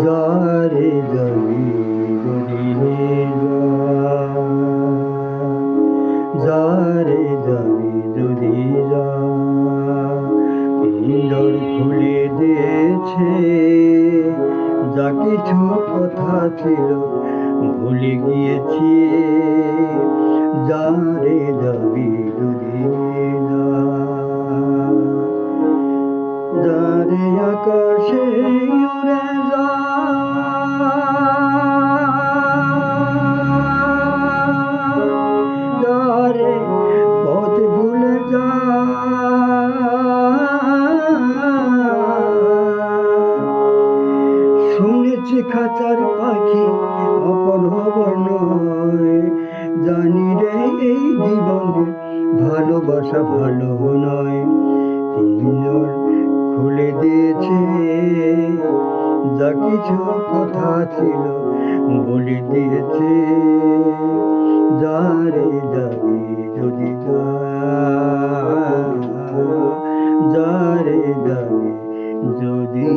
যারে যাবি যদি যারে যাবি যদি যা পিঞ্জর খুলে দিয়েছে, যা কিছু কথা ছিল ভুলে গিয়েছি। যারে যাবি যদি যারে আকাশে উড়ে যা, যারে পথ ভুলে যা, শুনেছি খাঁচার পাখি অপর হবার নয়, জানি রে এই জীবনে ভালোবাসা ভালো নয়। পিঞ্জর খুলে দিয়েছে, যা কিছু কথা ছিল বলে দিয়েছে। যারে যাবি যদি যা, যারে যাবি যদি